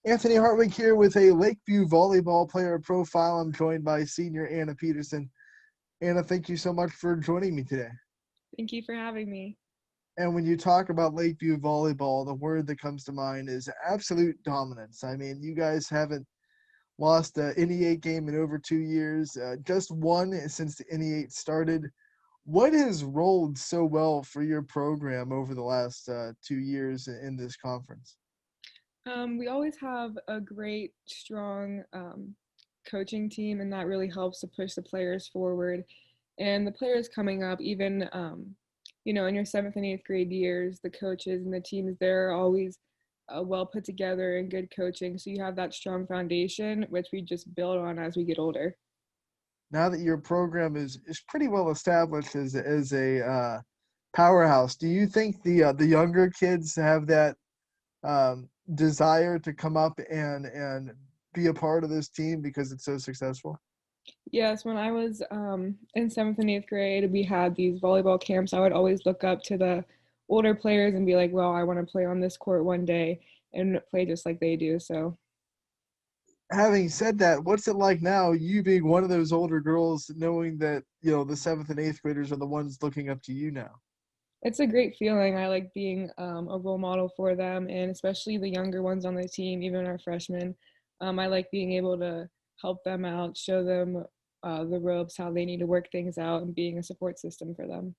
Anthony Hartwig here with a Lakeview volleyball player profile. I'm joined by senior Anna Peterson. Anna, thank you so much for joining me today. Thank you for having me. And when you talk about Lakeview volleyball, the word that comes to mind is absolute dominance. I mean, you guys haven't lost an NE8 game in over 2 years, just one since the NE8 started. What has rolled so well for your program over the last 2 years in this conference? We always have a great, strong coaching team, and that really helps to push the players forward. And the players coming up, even in your seventh and eighth grade years, the coaches and the teams there are always well put together and good coaching. So you have that strong foundation, which we just build on as we get older. Now that your program is pretty well established as a powerhouse, do you think the younger kids have that desire to come up and be a part of this team because it's so successful? Yes, when I was in seventh and eighth grade, we had these volleyball camps. I would always look up to the older players and be like, well, I want to play on this court one day and play just like they do. So Having said that, what's it like now, you being one of those older girls, knowing that the seventh and eighth graders are the ones looking up to you now? it's a great feeling. I like being a role model for them, and especially the younger ones on the team, even our freshmen. I like being able to help them out, show them the ropes, how they need to work things out, and being a support system for them.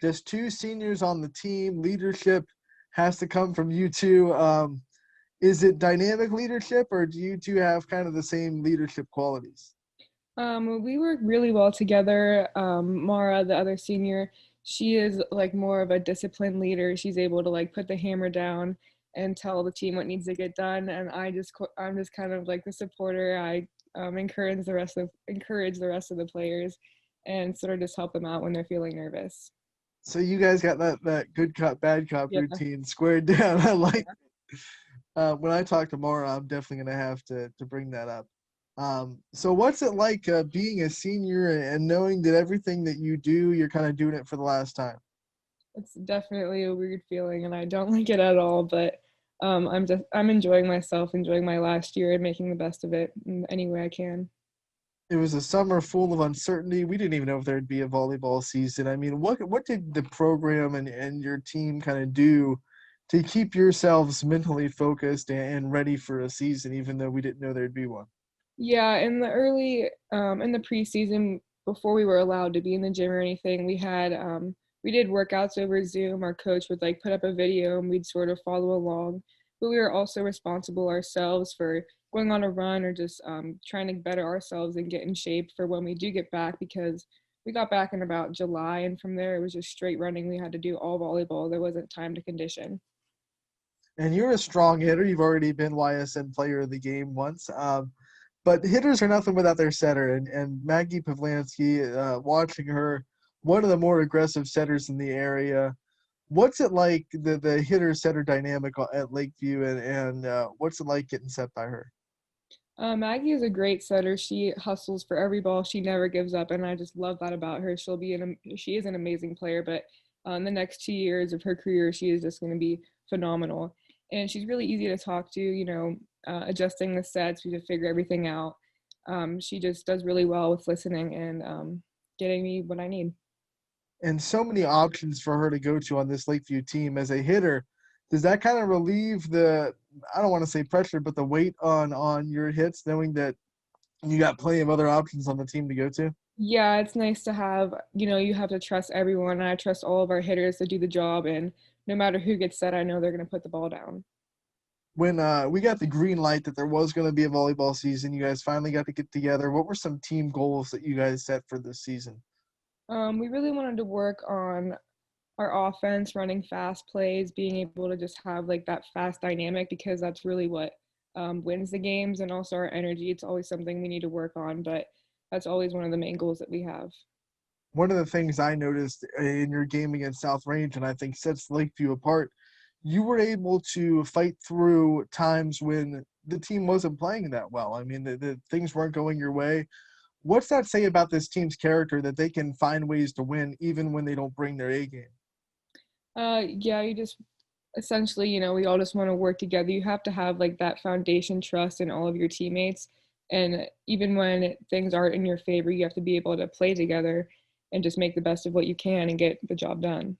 Just two seniors on the team. Leadership has to come from you two. Is it dynamic leadership, or do you two have kind of the same leadership qualities? We work really well together. Mara, the other senior, she is like more of a disciplined leader. She's able to like put the hammer down and tell the team what needs to get done. And I'm just kind of like the supporter. I encourage the rest of the players, and sort of just help them out when they're feeling nervous. So you guys got that good cop, bad cop Yeah. routine squared down. I like. Yeah. When I talk tomorrow, I'm definitely gonna have to bring that up. So what's it like being a senior and knowing that everything that you do, you're kind of doing it for the last time? It's definitely a weird feeling, and I don't like it at all. But I'm enjoying myself, enjoying my last year, and making the best of it in any way I can. It was a summer full of uncertainty. We didn't even know if there'd be a volleyball season. I mean, what did the program and your team kind of do to keep yourselves mentally focused and ready for a season, even though we didn't know there'd be one? Yeah, in the preseason, before we were allowed to be in the gym or anything, we did workouts over Zoom. Our coach would like put up a video and we'd sort of follow along. But we were also responsible ourselves for going on a run or just trying to better ourselves and get in shape for when we do get back, because we got back in about July, and from there it was just straight running. We had to do all volleyball. There wasn't time to condition. And you're a strong hitter. You've already been YSN player of the game once. But hitters are nothing without their setter. And Maggie Pavlansky, watching her, one of the more aggressive setters in the area. What's it like, the hitter setter dynamic at Lakeview, and what's it like getting set by her? Maggie is a great setter. She hustles for every ball. She never gives up, and I just love that about her. She is an amazing player, but in the next 2 years of her career, she is just going to be phenomenal. And she's really easy to talk to. Adjusting the sets, we just figure everything out. She just does really well with listening and getting me what I need. And so many options for her to go to on this Lakeview team as a hitter. Does that kind of relieve the, I don't want to say pressure, but the weight on your hits, knowing that you got plenty of other options on the team to go to? Yeah, it's nice to have, you have to trust everyone. And I trust all of our hitters to do the job. And no matter who gets set, I know they're going to put the ball down. When we got the green light that there was going to be a volleyball season, you guys finally got to get together. What were some team goals that you guys set for this season? We really wanted to work on our offense, running fast plays, being able to just have like that fast dynamic, because that's really what wins the games, and also our energy. It's always something we need to work on, but that's always one of the main goals that we have. One of the things I noticed in your game against South Range, and I think sets Lakeview apart, you were able to fight through times when the team wasn't playing that well. I mean, the things weren't going your way. What's that say about this team's character that they can find ways to win even when they don't bring their A game? Yeah, you just essentially, we all just want to work together. You have to have like that foundation trust in all of your teammates. And even when things aren't in your favor, you have to be able to play together and just make the best of what you can and get the job done.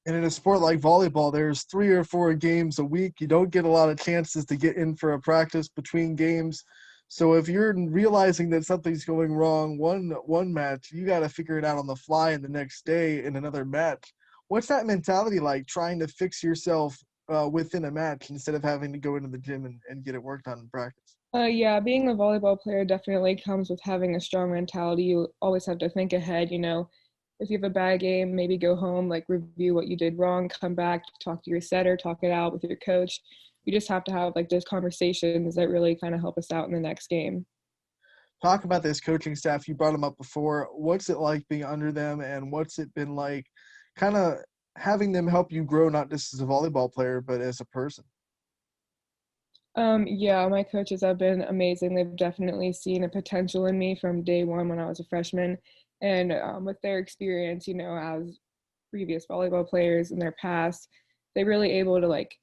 And in a sport like volleyball, there's 3 or 4 games a week. You don't get a lot of chances to get in for a practice between games. So if you're realizing that something's going wrong one match, you got to figure it out on the fly in the next day in another match. What's that mentality like, trying to fix yourself within a match instead of having to go into the gym and get it worked on in practice? Yeah, being a volleyball player definitely comes with having a strong mentality. You always have to think ahead, if you have a bad game, maybe go home, like review what you did wrong, come back, talk to your setter, talk it out with your coach. You just have to have like those conversations that really kind of help us out in the next game. Talk about this coaching staff. You brought them up before. What's it like being under them, and what's it been like kind of having them help you grow, not just as a volleyball player, but as a person? Yeah, my coaches have been amazing. They've definitely seen a potential in me from day one when I was a freshman. And with their experience, as previous volleyball players in their past, they're really able to like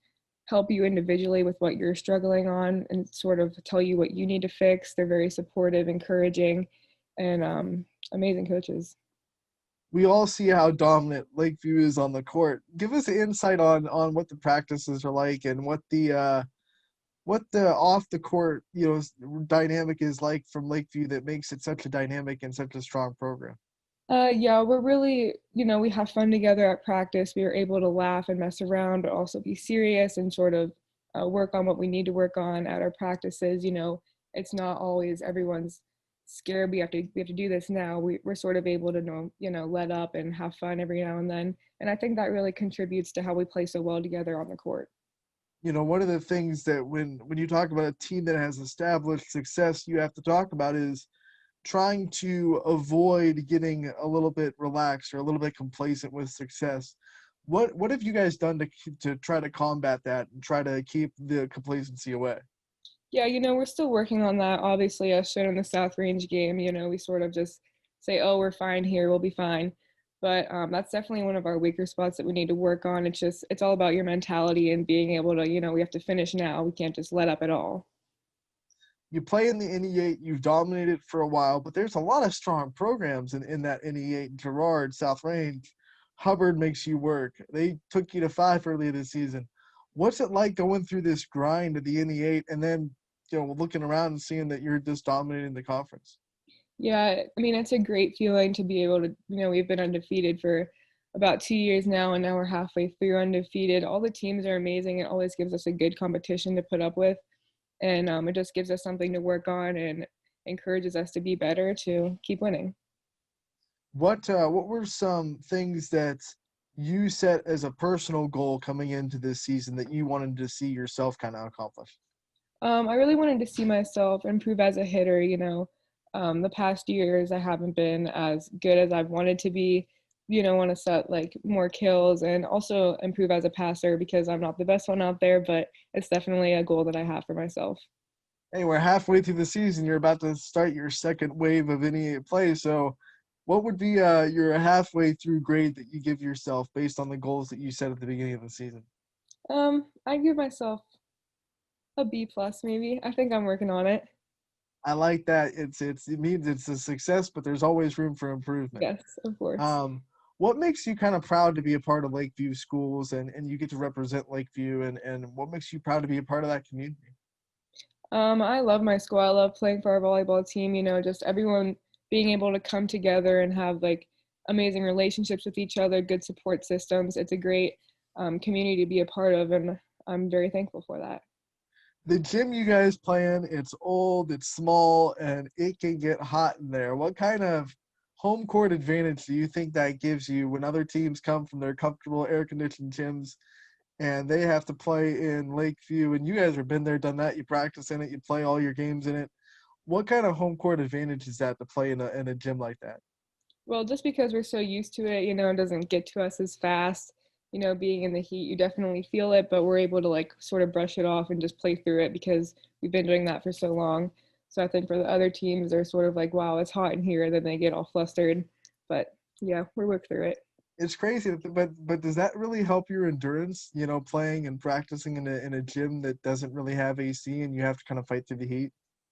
help you individually with what you're struggling on and sort of tell you what you need to fix. They're very supportive, encouraging, and amazing coaches. We all see how dominant Lakeview is on the court. Give us an insight on what the practices are like and what the off the court dynamic is like from Lakeview that makes it such a dynamic and such a strong program. Yeah, we're really, we have fun together at practice. We are able to laugh and mess around, but also be serious and sort of work on what we need to work on at our practices. It's not always everyone's scared. We have to do this now. We're sort of able to let up and have fun every now and then. And I think that really contributes to how we play so well together on the court. One of the things that when you talk about a team that has established success, you have to talk about is trying to avoid getting a little bit relaxed or a little bit complacent with success. What have you guys done to try to combat that and try to keep the complacency away? Yeah, we're still working on that. Obviously, as shown in the South Range game, we sort of just say, oh, we're fine here, we'll be fine. But that's definitely one of our weaker spots that we need to work on. It's all about your mentality and being able to, we have to finish now. We can't just let up at all. You play in the NE8, you've dominated for a while, but there's a lot of strong programs in that NE8. Girard, South Range, Hubbard makes you work. They took you to 5 earlier this season. What's it like going through this grind of the NE8 and then looking around and seeing that you're just dominating the conference? Yeah, I mean, it's a great feeling to be able to, we've been undefeated for about 2 years now, and now we're halfway through undefeated. All the teams are amazing. It always gives us a good competition to put up with. And it just gives us something to work on and encourages us to be better to keep winning. What were some things that you set as a personal goal coming into this season that you wanted to see yourself kind of accomplish? I really wanted to see myself improve as a hitter. The past years I haven't been as good as I've wanted to be. Want to set like more kills and also improve as a passer because I'm not the best one out there, but it's definitely a goal that I have for myself. Hey, we're halfway through the season. You're about to start your second wave of NEA play. So, what would be your halfway through grade that you give yourself based on the goals that you set at the beginning of the season? I give myself a B plus maybe. I think I'm working on it. I like that. It means it's a success, but there's always room for improvement. Yes, of course. What makes you kind of proud to be a part of Lakeview schools and you get to represent Lakeview and what makes you proud to be a part of that community? I love my school. I love playing for our volleyball team, just everyone being able to come together and have like amazing relationships with each other, good support systems. It's a great community to be a part of, and I'm very thankful for that. The gym you guys play in, it's old, it's small, and it can get hot in there. What kind of home court advantage do you think that gives you when other teams come from their comfortable air conditioned gyms and they have to play in Lakeview and you guys have been there, done that, you practice in it, you play all your games in it. What kind of home court advantage is that to play in a gym like that? Well, just because we're so used to it, it doesn't get to us as fast. Being in the heat, you definitely feel it, but we're able to like sort of brush it off and just play through it because we've been doing that for so long. So I think for the other teams, they're sort of like, wow, it's hot in here. Then they get all flustered. But yeah, we work through it. It's crazy, but does that really help your endurance? You know, playing and practicing in a gym that doesn't really have AC, and you have to kind of fight through the heat.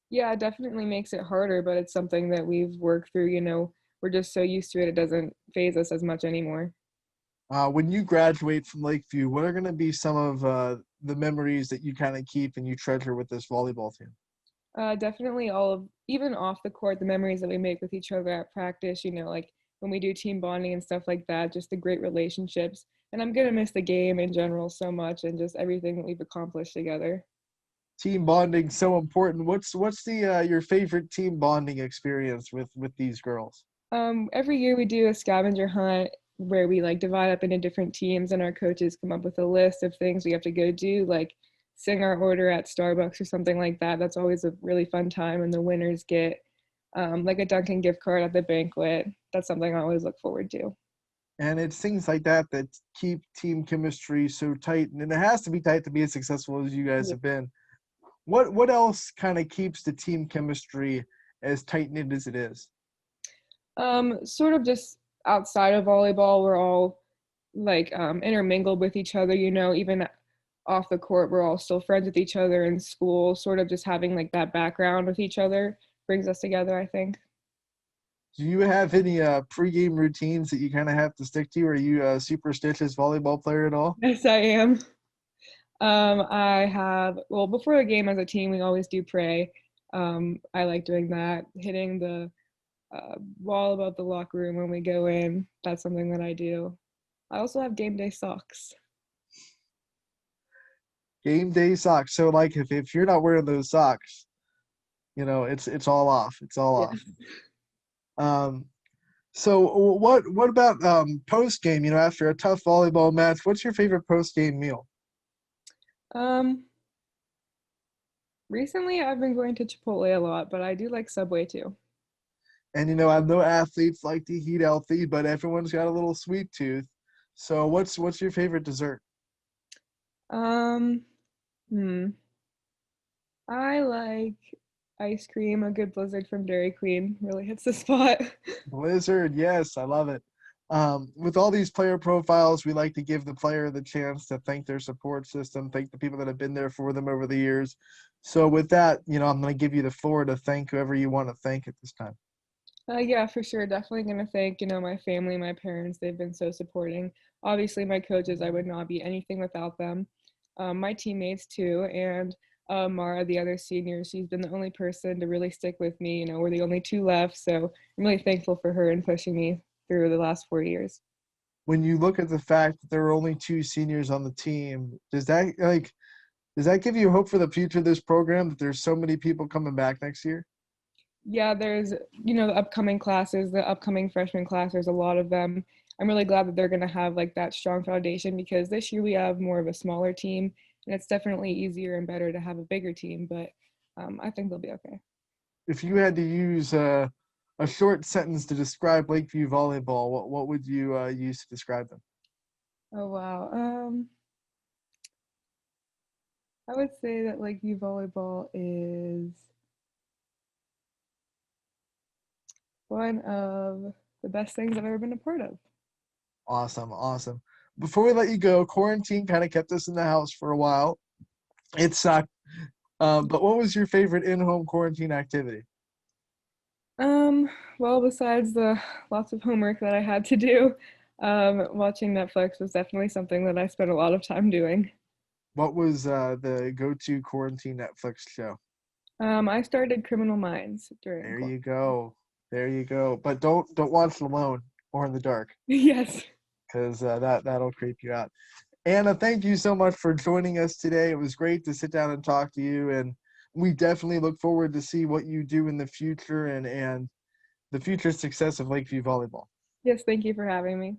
Yeah, it definitely makes it harder, but it's something that we've worked through, we're just so used to it, it doesn't phase us as much anymore. When you graduate from Lakeview, what are going to be some of the memories that you kind of keep and you treasure with this volleyball team? Definitely all of, even off the court, the memories that we make with each other at practice, like when we do team bonding and stuff like that, just the great relationships. And I'm gonna miss the game in general so much and just everything that we've accomplished together. Team bonding so important. What's the your favorite team bonding experience with these girls? Every year we do a scavenger hunt where we like divide up into different teams and our coaches come up with a list of things we have to go do, like sing our order at Starbucks or something like that. That's always a really fun time, and the winners get like a Dunkin' gift card at the banquet. That's something I always look forward to. And it's things like that that keep team chemistry so tight, and it has to be tight to be as successful as you guys Yeah. have been. What else kind of keeps the team chemistry as tight knit as it is? Sort of just outside of volleyball, we're all like intermingled with each other, even off the court, we're all still friends with each other in school. Sort of just having like that background with each other brings us together, I think. Do you have any pregame routines that you kind of have to stick to? Are you a superstitious volleyball player at all? Yes, I am. I have, well, before the game as a team, we always do pray. I like doing that, hitting the wall above the locker room when we go in. That's something that I do. I also have game day socks. Game day socks. So like if you're not wearing those socks, you know, it's all off. It's all Yeah. off. Um, so what about post game? You know, after a tough volleyball match, what's your favorite post game meal? Um, Recently I've been going to Chipotle a lot, but I do like Subway too. And you know, I know athletes like to eat healthy, but everyone's got a little sweet tooth. So what's your favorite dessert? Um, hmm. I like ice cream. A good Blizzard from Dairy Queen really hits the spot. Blizzard, yes, I love it. With all these player profiles, we like to give the player the chance to thank their support system, thank the people that have been there for them over the years. So with that, you know, I'm going to give you the floor to thank whoever you want to thank at this time. Yeah, for sure. Definitely gonna thank, my family, my parents. They've been so supporting. Obviously, my coaches, I would not be anything without them. My teammates too, and Mara, the other senior, she's been the only person to really stick with me. We're the only two left, so I'm really thankful for her and pushing me through the last 4 years. When you look at the fact that there are only two seniors on the team, does that give you hope for the future of this program that there's so many people coming back next year? Yeah, there's, the upcoming classes, the upcoming freshman class, there's a lot of them. I'm really glad that they're going to have like that strong foundation because this year we have more of a smaller team and it's definitely easier and better to have a bigger team, but I think they'll be okay. If you had to use a short sentence to describe Lakeview volleyball, what would you use to describe them? Oh, wow. I would say that Lakeview volleyball is one of the best things I've ever been a part of. Awesome, awesome. Before we let you go, quarantine kind of kept us in the house for a while. It sucked. But what was your favorite in-home quarantine activity? Um, well, besides the lots of homework that I had to do, watching Netflix was definitely something that I spent a lot of time doing. What was the go-to quarantine Netflix show? I started Criminal Minds during There quarantine. you go. There you go. But don't watch it alone or in the dark, Yes. because that'll creep you out. Anna, thank you so much for joining us today. It was great to sit down and talk to you, and we definitely look forward to see what you do in the future and the future success of Lakeview volleyball. Yes, thank you for having me.